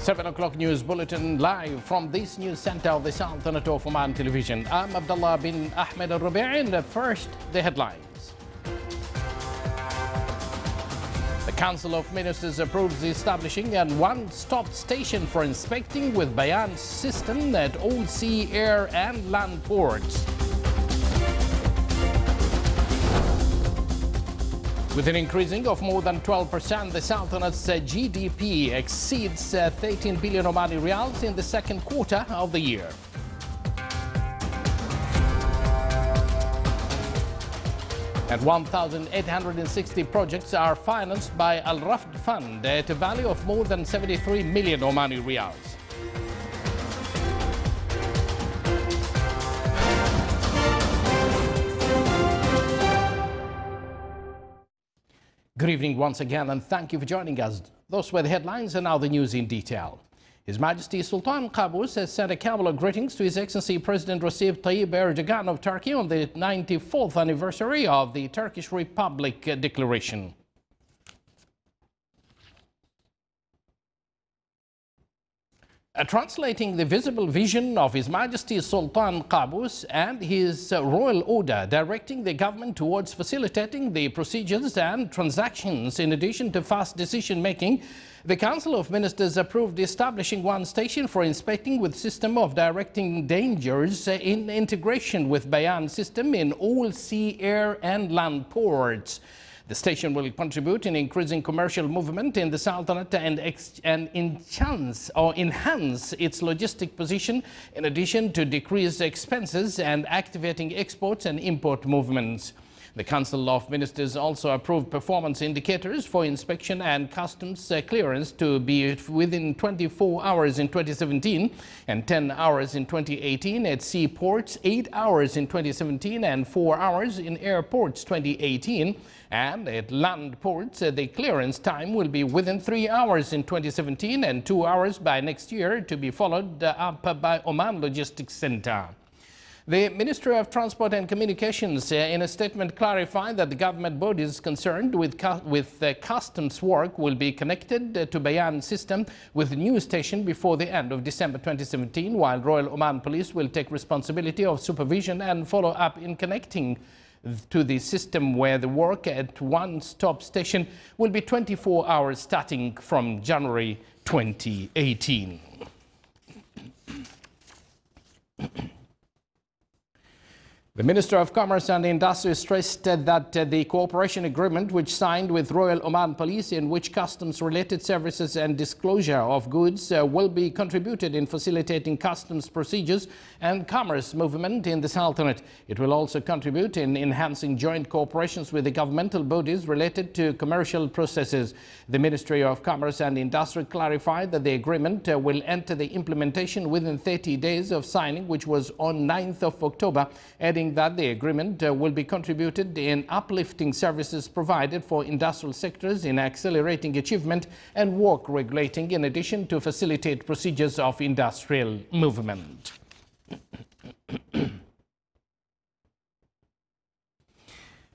7 o'clock news bulletin live from this news center of the Sultanate of Oman television. I'm Abdullah bin Ahmed al-Rubi'i, and first the headlines. The Council of Ministers approves establishing a one-stop station for inspecting with Bayan system at all sea, air and land ports. With an increasing of more than 12%, the Sultanate's GDP exceeds 13 billion Omani Riyals in the second quarter of the year. And 1,860 projects are financed by Al Rafd Fund at a value of more than 73 million Omani Riyals. Good evening once again, and thank you for joining us. Those were the headlines, and now the news in detail. His Majesty Sultan Qaboos has sent a cabal of greetings to His Excellency President Recep Tayyip Erdogan of Turkey on the 94th anniversary of the Turkish Republic Declaration. Translating the visible vision of His Majesty Sultan Qaboos and his royal order directing the government towards facilitating the procedures and transactions in addition to fast decision-making, the Council of Ministers approved establishing one station for inspecting with system of directing dangers in integration with Bayan system in all sea, air and land ports. The station will contribute in increasing commercial movement in the Sultanate and enhance its logistic position, in addition to decrease expenses and activating exports and import movements. The Council of Ministers also approved performance indicators for inspection and customs clearance to be within 24 hours in 2017 and 10 hours in 2018 at seaports, 8 hours in 2017 and 4 hours in airports 2018. And at land ports, the clearance time will be within 3 hours in 2017 and 2 hours by next year, to be followed up by Oman Logistics Center. The Ministry of Transport and Communications in a statement clarified that the government bodies concerned with customs work will be connected to Bayan system with a new station before the end of December 2017, while Royal Oman Police will take responsibility of supervision and follow up in connecting to the system, where the work at one-stop station will be 24 hours starting from January 2018. The Minister of Commerce and Industry stressed that the cooperation agreement which signed with Royal Oman Police, in which customs-related services and disclosure of goods will be contributed in facilitating customs procedures and commerce movement in the Sultanate. It will also contribute in enhancing joint cooperations with the governmental bodies related to commercial processes. The Ministry of Commerce and Industry clarified that the agreement will enter the implementation within 30 days of signing, which was on 9th of October, adding that the agreement will be contributed in uplifting services provided for industrial sectors, in accelerating achievement and work regulating, in addition to facilitate procedures of industrial movement.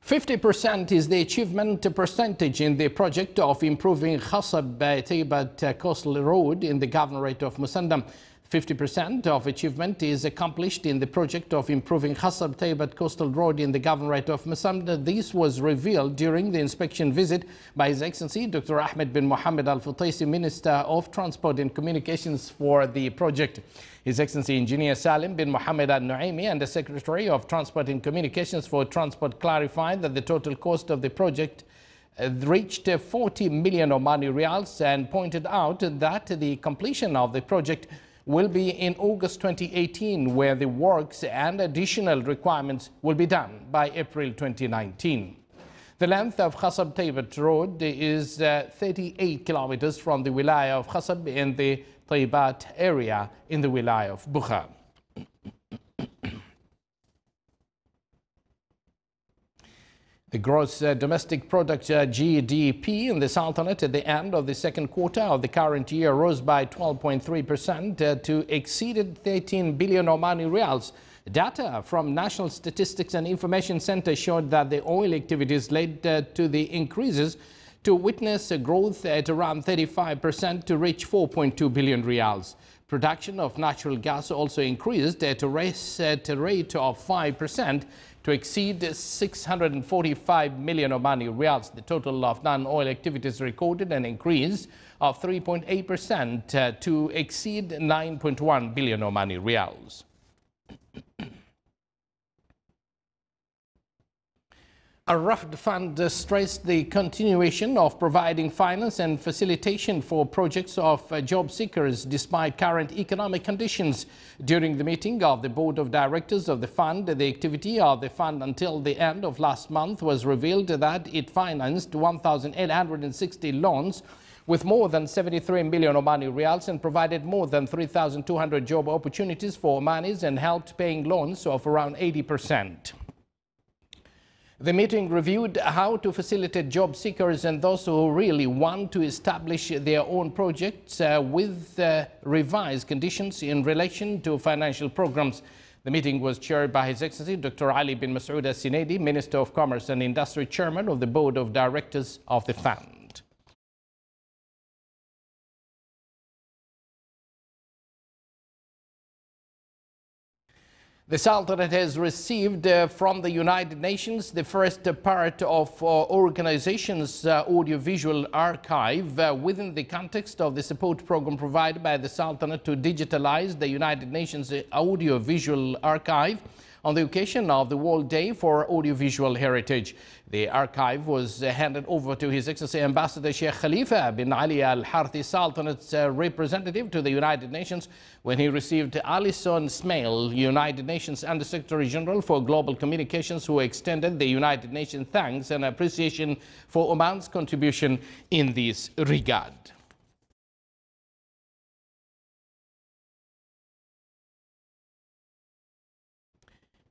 50% is the achievement percentage in the project of improving Khasab-Taybat coastal road in the Governorate of Musandam. 50% of achievement is accomplished in the project of improving Khasab-Taybat coastal road in the Governorate of Musandam. This was revealed during the inspection visit by His Excellency Dr. Ahmed bin Mohammed Al-Futaisi, Minister of Transport and Communications for the project. His Excellency Engineer Salim bin Mohammed Al-Nuaimi and the Secretary of Transport and Communications for Transport clarified that the total cost of the project reached 40 million Omani Riyals, and pointed out that the completion of the project will be in August 2018, where the works and additional requirements will be done by April 2019. The length of Khasab-Taybat road is 38 kilometers from the Wilaya of Khasab in the Taybat area in the Wilaya of Bukha. The gross domestic product GDP in the Sultanate at the end of the second quarter of the current year rose by 12.3% to exceeded 13 billion Omani Riyals. Data from National Statistics and Information Center showed that the oil activities led to the increases to witness a growth at around 35% to reach 4.2 billion riyals. Production of natural gas also increased at a rate of 5% to exceed 645 million Omani riyals. The total of non-oil activities recorded an increase of 3.8% to exceed 9.1 billion Omani riyals. A Rafd fund stressed the continuation of providing finance and facilitation for projects of job seekers despite current economic conditions. During the meeting of the board of directors of the fund, the activity of the fund until the end of last month was revealed that it financed 1,860 loans with more than 73 million Omani riyals and provided more than 3,200 job opportunities for Omanis and helped paying loans of around 80%. The meeting reviewed how to facilitate job seekers and those who really want to establish their own projects with revised conditions in relation to financial programs. The meeting was chaired by His Excellency Dr. Ali bin Masoud Al-Sinedi, Minister of Commerce and Industry, Chairman of the Board of Directors of the Fund. The Sultanate has received from the United Nations the first part of organization's audiovisual archive within the context of the support program provided by the Sultanate to digitalize the United Nations audiovisual archive on the occasion of the World Day for Audiovisual Heritage. The archive was handed over to His Excellency Ambassador Sheikh Khalifa bin Ali Al Harthi, Sultanate's representative to the United Nations, when he received Alison Smail, United Nations Under-Secretary General for Global Communications, who extended the United Nations thanks and appreciation for Oman's contribution in this regard.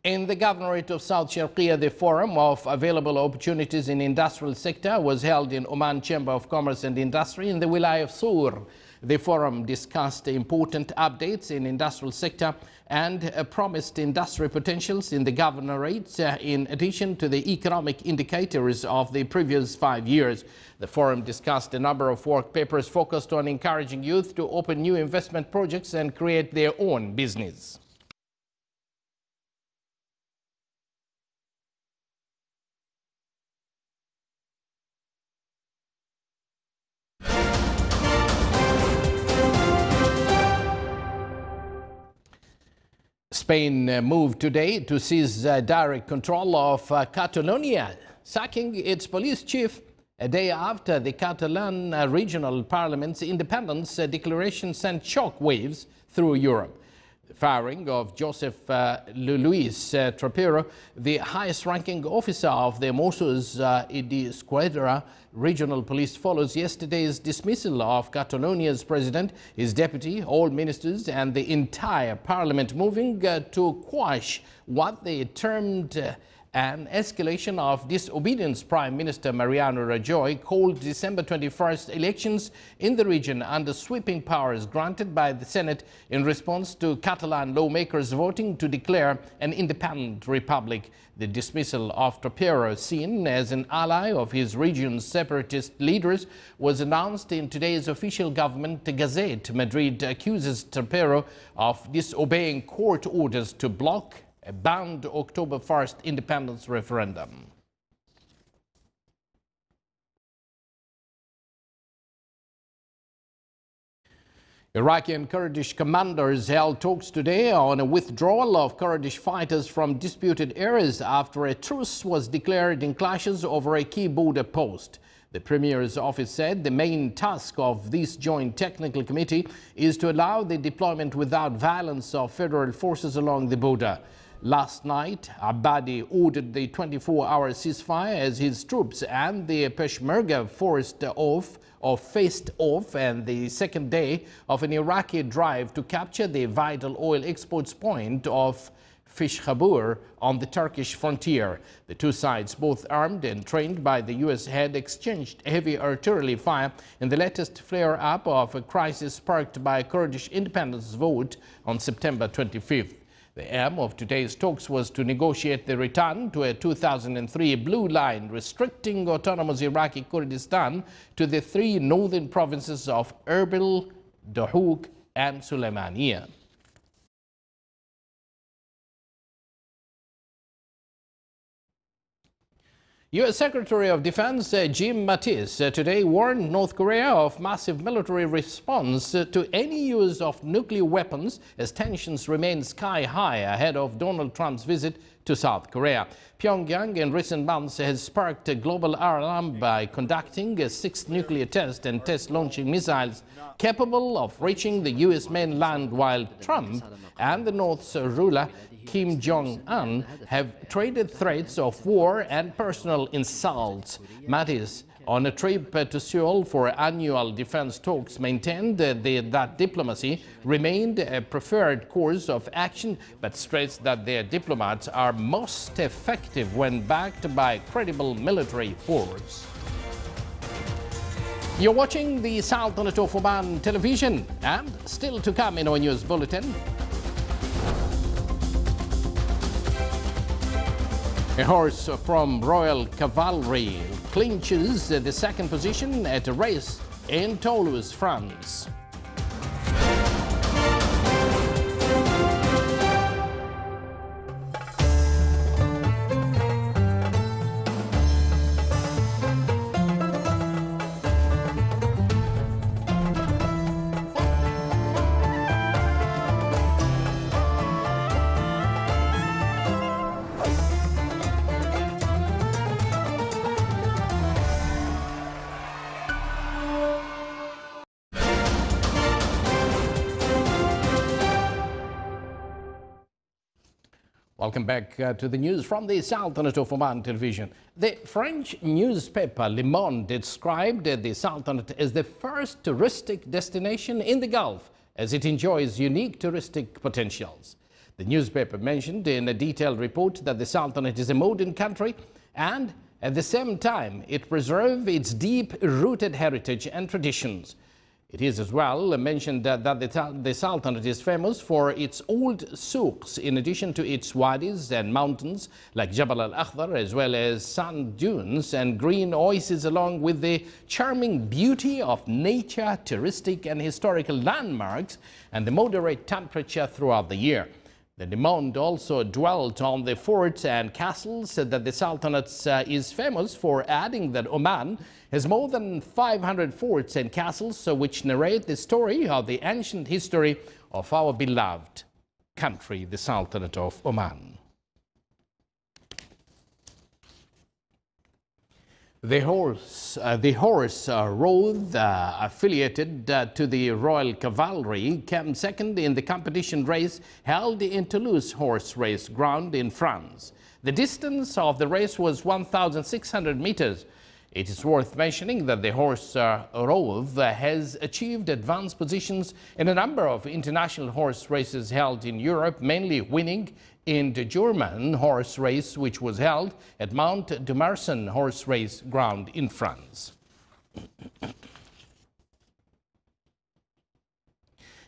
In the Governorate of South Sharqiya, the Forum of Available Opportunities in Industrial Sector was held in Oman Chamber of Commerce and Industry in the Wilaya of Sur. The forum discussed important updates in industrial sector and promised industry potentials in the Governorate in addition to the economic indicators of the previous 5 years. The forum discussed a number of work papers focused on encouraging youth to open new investment projects and create their own business. Spain moved today to seize direct control of Catalonia, sacking its police chief a day after the Catalan regional parliament's independence declaration sent shockwaves through Europe. The firing of Joseph Luis Trapero, the highest-ranking officer of the Mossos d'Esquadra regional police, follows yesterday's dismissal of Catalonia's president, his deputy, all ministers and the entire parliament, moving to quash what they termed an escalation of disobedience. Prime Minister Mariano Rajoy called December 21st elections in the region under sweeping powers granted by the Senate in response to Catalan lawmakers voting to declare an independent republic. The dismissal of Trapero, seen as an ally of his region's separatist leaders, was announced in today's official government gazette. Madrid accuses Trapero of disobeying court orders to block a banned October 1st independence referendum. Iraqi and Kurdish commanders held talks today on a withdrawal of Kurdish fighters from disputed areas after a truce was declared in clashes over a key border post. The Premier's office said the main task of this joint technical committee is to allow the deployment without violence of federal forces along the border. Last night, Abadi ordered the 24-hour ceasefire as his troops and the Peshmerga faced off and the second day of an Iraqi drive to capture the vital oil exports point of Fishkhabur on the Turkish frontier. The two sides, both armed and trained by the U.S., had exchanged heavy artillery fire in the latest flare-up of a crisis sparked by a Kurdish independence vote on September 25th. The aim of today's talks was to negotiate the return to a 2003 blue line restricting autonomous Iraqi Kurdistan to the three northern provinces of Erbil, Dohuk, and Sulaymaniyah. U.S. Secretary of Defense Jim Mattis today warned North Korea of massive military response to any use of nuclear weapons as tensions remain sky high ahead of Donald Trump's visit to South Korea. Pyongyang in recent months has sparked a global alarm by conducting a sixth nuclear test and launching missiles capable of reaching the U.S. mainland, while Trump and the North's ruler Kim Jong-un have traded threats of war and personal insults. Mattis, on a trip to Seoul for annual defense talks, maintained that diplomacy remained a preferred course of action, but stressed that their diplomats are most effective when backed by credible military force. You're watching the Sultanate of Oman television, and still to come in our news bulletin. A horse from Royal Cavalry clinches the second position at a race in Toulouse, France. Welcome back to the news from the Sultanate of Oman television. The French newspaper Le Monde described the Sultanate as the first touristic destination in the Gulf, as it enjoys unique touristic potentials. The newspaper mentioned in a detailed report that the Sultanate is a modern country and at the same time it preserves its deep-rooted heritage and traditions. It is as well mentioned that the Sultanate is famous for its old souks, in addition to its wadis and mountains like Jabal al-Akhdar, as well as sand dunes and green oases, along with the charming beauty of nature, touristic and historical landmarks, and the moderate temperature throughout the year. The Le Monde also dwelt on the forts and castles that the Sultanate is famous for, adding that Oman has more than 500 forts and castles which narrate the story of the ancient history of our beloved country, the Sultanate of Oman. The horse Road, affiliated to the Royal Cavalry, came second in the competition race held in Toulouse horse race ground in France. The distance of the race was 1,600 meters. It is worth mentioning that the horse Road has achieved advanced positions in a number of international horse races held in Europe, mainly winning in the German horse race, which was held at Mount de Marsan horse race ground in France.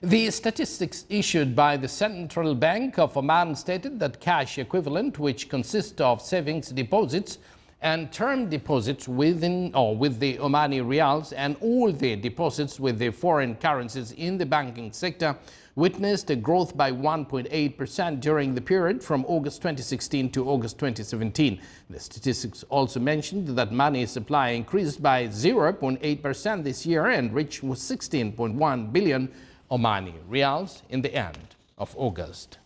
The statistics issued by the Central Bank of Oman stated that cash equivalent, which consists of savings deposits and term deposits within or with the Omani Rials and all the deposits with the foreign currencies in the banking sector, witnessed a growth by 1.8% during the period from August 2016 to August 2017. The statistics also mentioned that money supply increased by 0.8% this year and reached 16.1 billion Omani Rials in the end of August.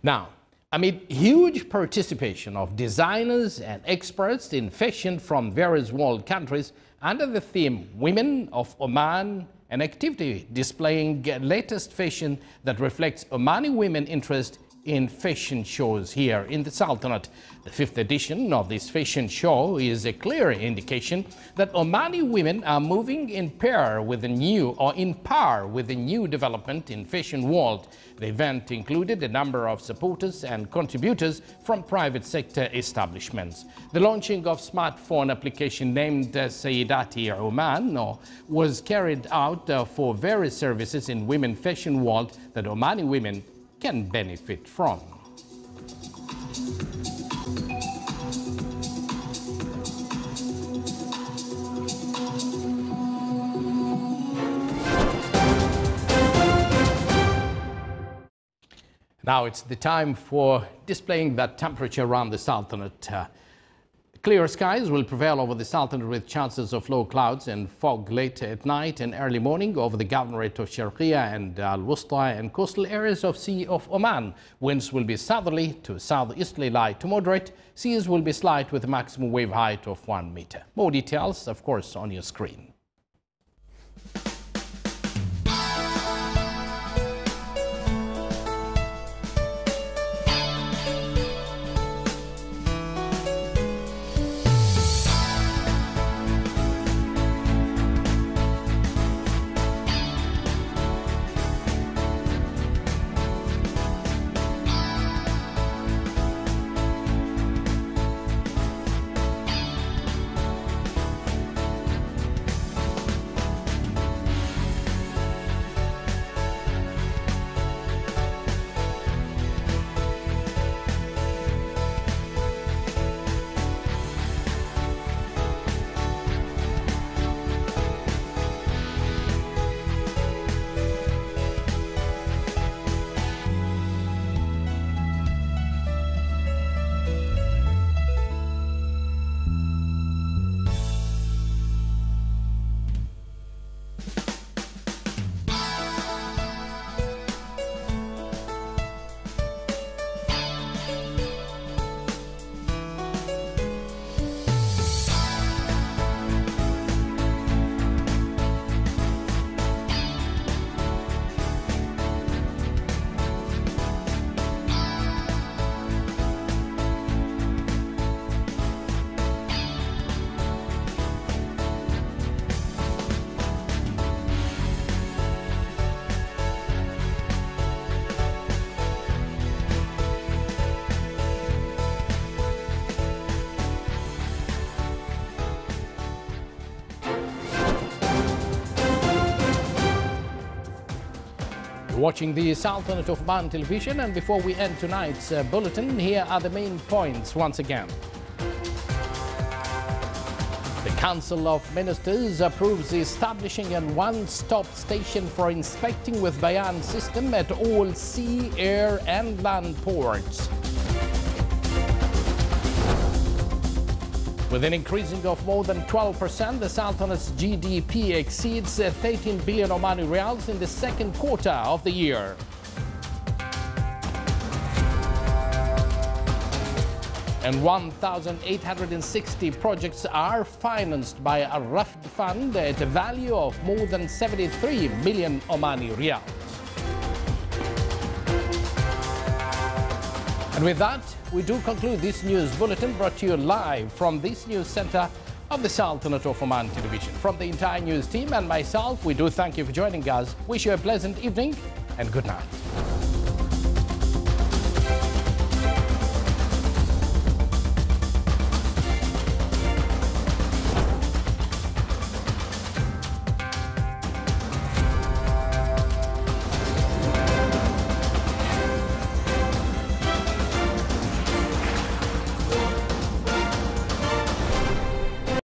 Now, amid huge participation of designers and experts in fashion from various world countries under the theme Women of Oman, an activity displaying latest fashion that reflects Omani women's interest in fashion shows here in the Sultanate. The 5th edition of this fashion show is a clear indication that Omani women are moving in par with the new development in fashion world. The event included a number of supporters and contributors from private sector establishments. The launching of smartphone application named Sayyidati Oman was carried out for various services in women fashion world that Omani women can benefit from. Now it's the time for displaying that temperature around the Sultanate. Clear skies will prevail over the Sultanate with chances of low clouds and fog late at night and early morning over the governorate of Sharqiya and Al-Wusta and coastal areas of Sea of Oman. Winds will be southerly to southeasterly light to moderate. Seas will be slight with a maximum wave height of 1 meter. More details, of course, on your screen. Watching the Sultanate of Oman television, and before we end tonight's bulletin, here are the main points once again. The Council of Ministers approves establishing a one-stop station for inspecting with Bayan system at all sea, air and land ports. With an increasing of more than 12%, the Sultanate's GDP exceeds 13 billion Omani Riyals in the second quarter of the year. And 1,860 projects are financed by a Rafd fund at a value of more than 73 million Omani Riyals. And with that, we do conclude this news bulletin brought to you live from this news center of the Sultanate of Oman television. From the entire news team and myself, we do thank you for joining us. Wish you a pleasant evening and good night.